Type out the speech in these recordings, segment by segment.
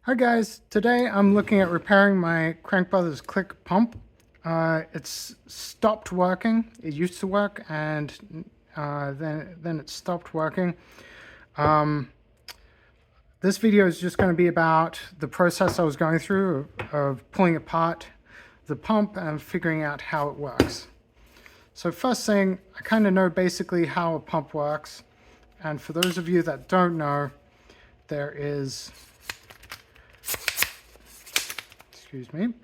Hi guys, today I'm looking at repairing my Crank Brothers Click pump. It's stopped working. It used to work and then it stopped working. This video is just going to be about the process I was going through of pulling apart the pump and figuring out how it works. So first thing, I kind of know basically how a pump works. And for those of you that don't know, there is, excuse me,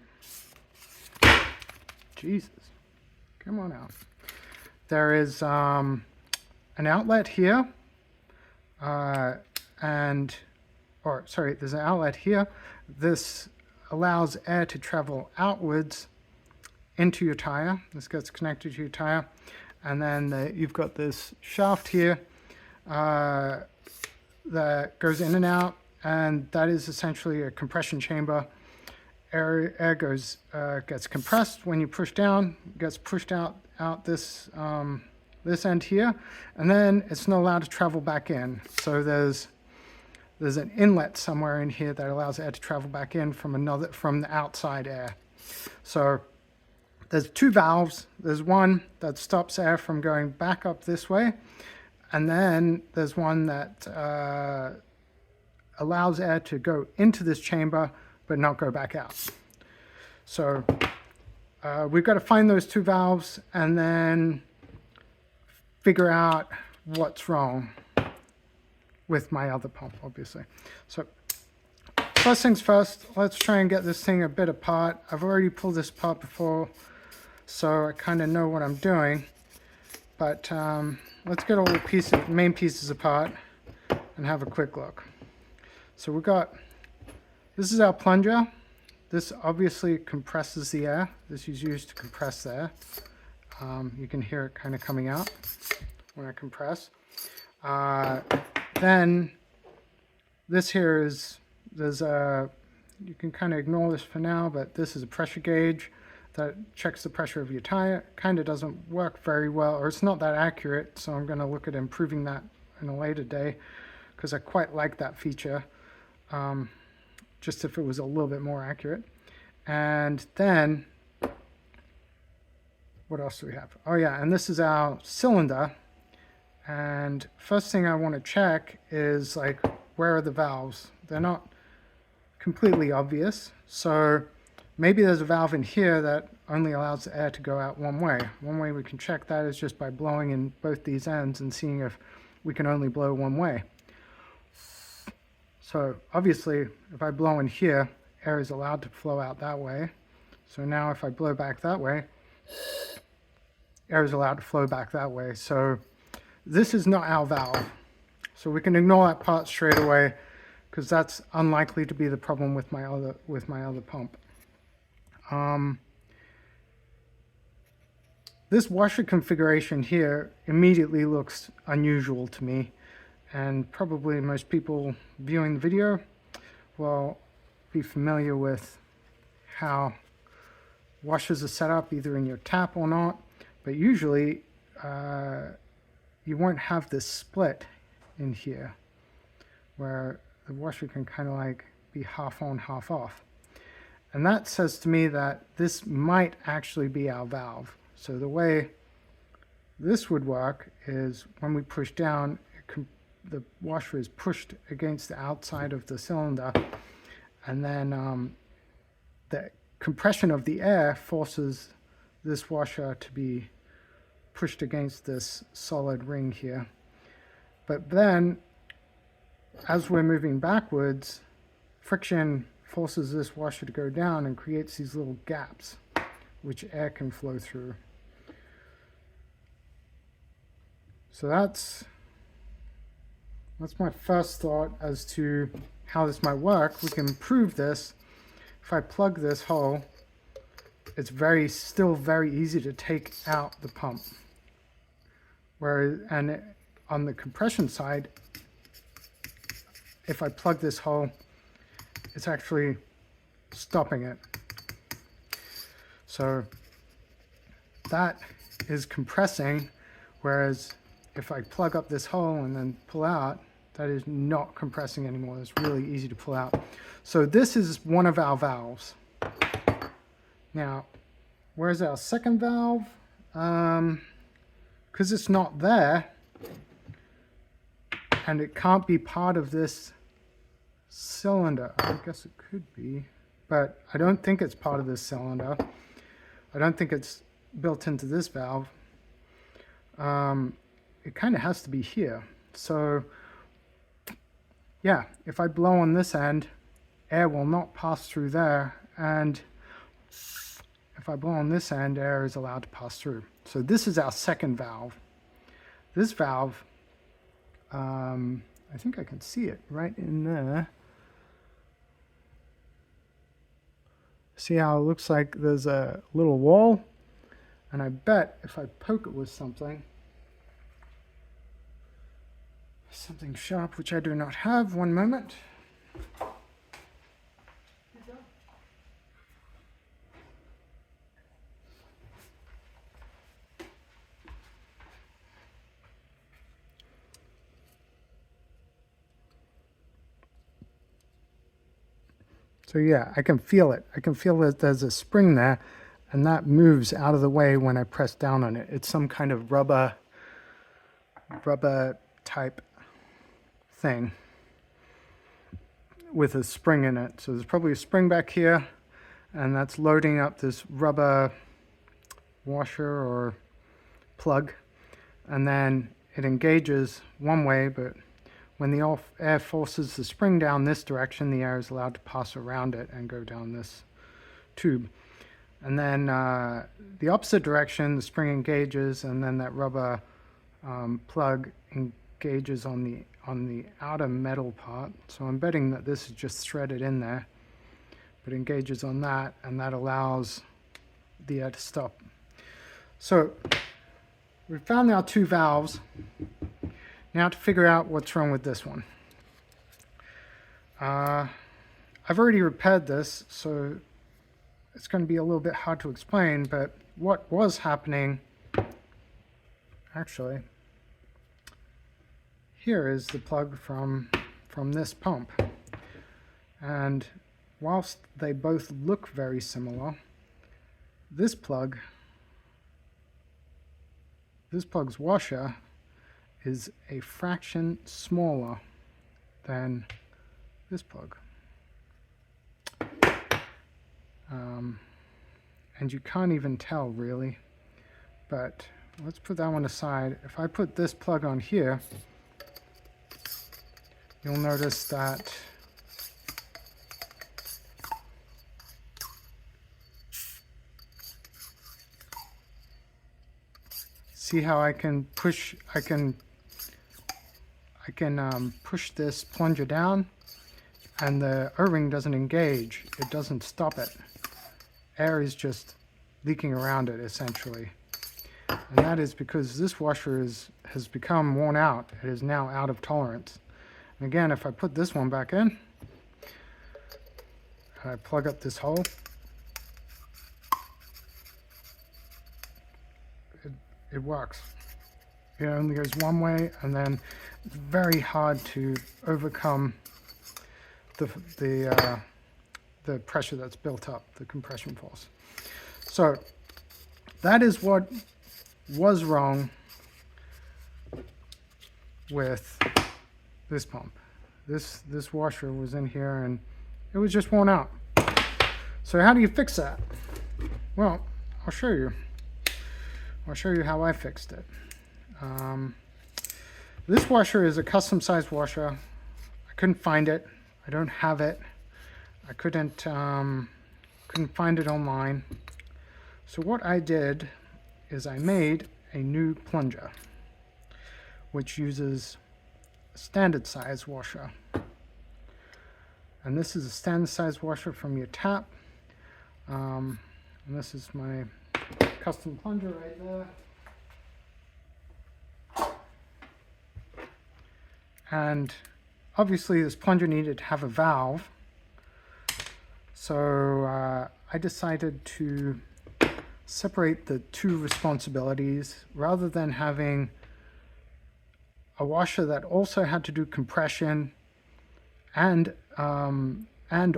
Jesus, come on out. There is an outlet here, there's an outlet here. This allows air to travel outwards into your tire. This gets connected to your tire. And then you've got this shaft here that goes in and out, and that is essentially a compression chamber. Air gets compressed when you push down, gets pushed out this end here, and then it's not allowed to travel back in. So there's an inlet somewhere in here that allows air to travel back in from the outside air. So there's two valves. There's one that stops air from going back up this way, and then there's one that allows air to go into this chamber but not go back out. So we've got to find those two valves and then figure out what's wrong with my other pump, obviously. So first things first, let's try and get this thing a bit apart. I've already pulled this apart before, so I kind of know what I'm doing. But let's get all the main pieces apart and have a quick look. So this is our plunger. This obviously compresses the air. This is used to compress the air. You can hear it kind of coming out when I compress. Then this here you can kind of ignore this for now, but this is a pressure gauge that checks the pressure of your tire. Kind of doesn't work very well, or it's not that accurate, so I'm going to look at improving that in a later day because I quite like that feature. Just if it was a little bit more accurate. And then, what else do we have? Oh yeah, and this is our cylinder. And first thing I want to check is like, where are the valves? They're not completely obvious. So maybe there's a valve in here that only allows the air to go out one way. One way we can check that is just by blowing in both these ends and seeing if we can only blow one way. So obviously, if I blow in here, air is allowed to flow out that way. So now if I blow back that way, air is allowed to flow back that way. So this is not our valve. So we can ignore that part straight away because that's unlikely to be the problem with my other pump. This washer configuration here immediately looks unusual to me. And probably most people viewing the video will be familiar with how washers are set up, either in your tap or not. But usually you won't have this split in here where the washer can kind of like be half on, half off. And that says to me that this might actually be our valve. So the way this would work is when we push down, the washer is pushed against the outside of the cylinder, and then the compression of the air forces this washer to be pushed against this solid ring here. But then as we're moving backwards, friction forces this washer to go down and creates these little gaps which air can flow through. So that's my first thought as to how this might work. We can improve this. If I plug this hole, it's still very easy to take out the pump. And on the compression side, if I plug this hole, it's actually stopping it. So that is compressing, whereas if I plug up this hole and then pull out, That is not compressing anymore. It's really easy to pull out. So this is one of our valves. Now, where's our second valve? Because it's not there, and it can't be part of this cylinder. I guess it could be, but I don't think it's part of this cylinder. I don't think it's built into this valve. It kind of has to be here. So yeah, if I blow on this end, air will not pass through there, and if I blow on this end, air is allowed to pass through. So this is our second valve. This valve, I think I can see it right in there. See how it looks like there's a little wall? And I bet if I poke it with something sharp, which I do not have, one moment. So yeah, I can feel it. I can feel that there's a spring there, and that moves out of the way when I press down on it. It's some kind of rubber type thing with a spring in it. So there's probably a spring back here, and that's loading up this rubber washer or plug, and then it engages one way, but when the air forces the spring down this direction, the air is allowed to pass around it and go down this tube. And then the opposite direction, the spring engages, and then that rubber plug engages on the outer metal part. So I'm betting that this is just threaded in there, but engages on that, and that allows the air to stop. So we found our two valves. Now to figure out what's wrong with this one. I've already repaired this, so it's going to be a little bit hard to explain, but what was happening, actually, here is the plug from this pump. And whilst they both look very similar, this plug's washer is a fraction smaller than this plug. And you can't even tell really, but let's put that one aside. If I put this plug on here, you'll notice that see how I can push push this plunger down, and the O-ring doesn't engage. It doesn't stop it. Air is just leaking around it essentially, and that is because this washer has become worn out. It is now out of tolerance. And again, if I put this one back in and I plug up this hole, it works. It only goes one way, and then it's very hard to overcome the pressure that's built up, the compression force. So that is what was wrong with this pump. This washer was in here and it was just worn out. So how do you fix that? Well, I'll show you. I'll show you how I fixed it. This washer is a custom sized washer. I couldn't find it. I don't have it. I couldn't find it online. So what I did is I made a new plunger, which uses a standard size washer. And this is a standard size washer from your tap. And this is my custom plunger right there. And obviously this plunger needed to have a valve. So I decided to separate the two responsibilities. Rather than having a washer that also had to do compression and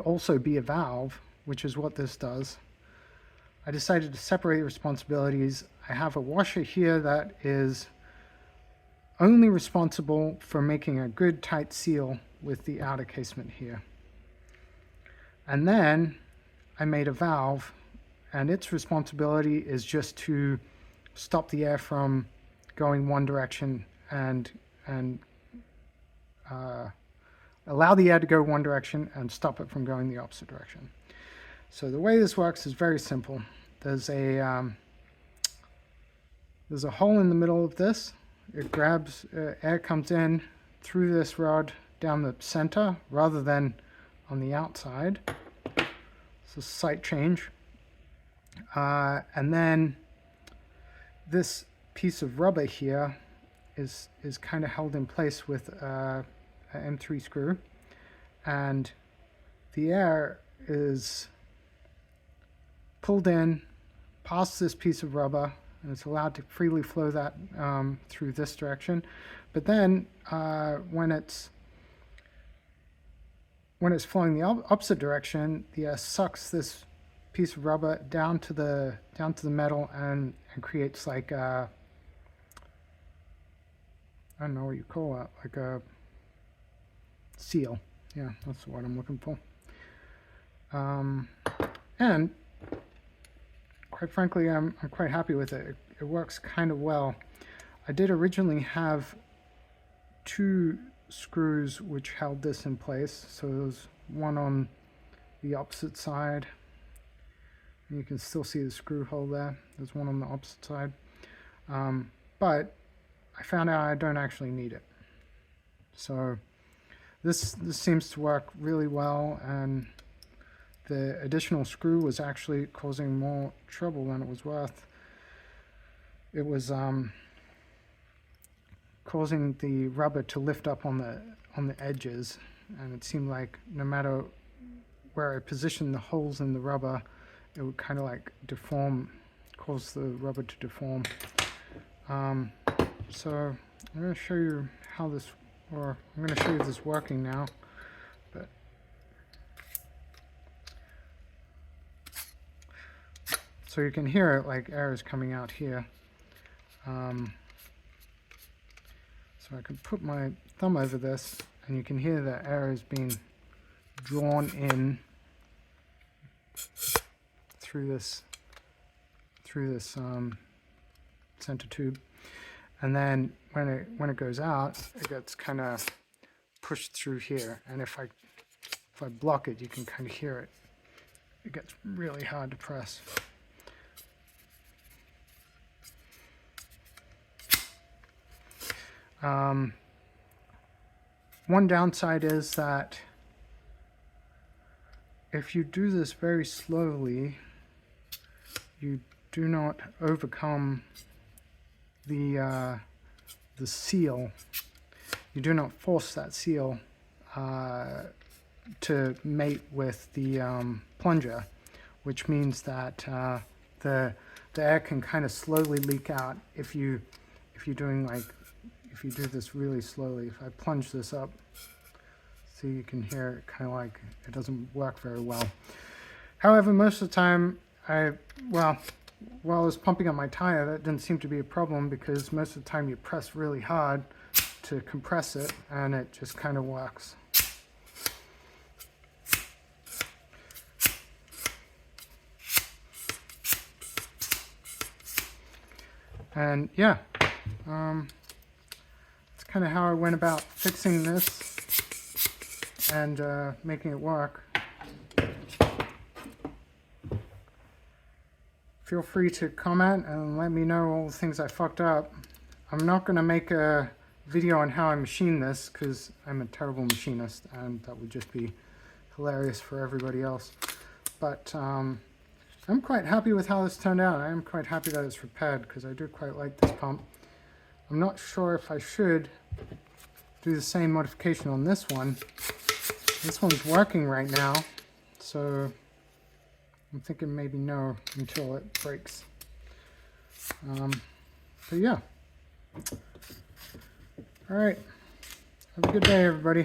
also be a valve, which is what this does, I decided to separate responsibilities. I have a washer here that is only responsible for making a good tight seal with the outer casement here. And then I made a valve, and its responsibility is just to stop the air from going one direction and allow the air to go one direction and stop it from going the opposite direction. So the way this works is very simple. There's a hole in the middle of this. It grabs, air comes in through this rod down the center rather than on the outside. It's a slight change. And then this piece of rubber here is kind of held in place with a M3 screw, and the air is pulled in past this piece of rubber, and it's allowed to freely flow that through this direction. But then when it's flowing the opposite direction, the air sucks this piece of rubber down to the metal and creates like a, I don't know what you call that, like a seal. Yeah, that's what I'm looking for. And quite frankly, I'm quite happy with it. It works kind of well. I did originally have 2 screws which held this in place. So there's one on the opposite side. And you can still see the screw hole there. There's one on the opposite side. But I found out I don't actually need it. So this seems to work really well, and the additional screw was actually causing more trouble than it was worth. It was causing the rubber to lift up on the edges, and it seemed like no matter where I positioned the holes in the rubber, it would kind of like deform, cause the rubber to deform. So I'm going to show you how this, or I'm going to show you this working now. But so you can hear it, like air is coming out here. So I can put my thumb over this, and you can hear the air is being drawn in through this center tube, and then when it goes out, it gets kind of pushed through here. And if I block it, you can kind of hear it. It gets really hard to press. One downside is that if you do this very slowly, you do not overcome the seal. You do not force that seal to mate with the plunger, which means that the air can kind of slowly leak out if you do this really slowly. If I plunge this up, so you can hear it kind of like it doesn't work very well. However, most of the time, while I was pumping up my tire, that didn't seem to be a problem, because most of the time you press really hard to compress it and it just kind of works. And yeah, that's kind of how I went about fixing this and making it work. Feel free to comment and let me know all the things I fucked up. I'm not going to make a video on how I machine this, because I'm a terrible machinist and that would just be hilarious for everybody else. But I'm quite happy with how this turned out. I am quite happy that it's repaired, because I do quite like this pump. I'm not sure if I should do the same modification on this one. This one's working right now, so I'm thinking maybe no until it breaks. But yeah. All right. Have a good day, everybody.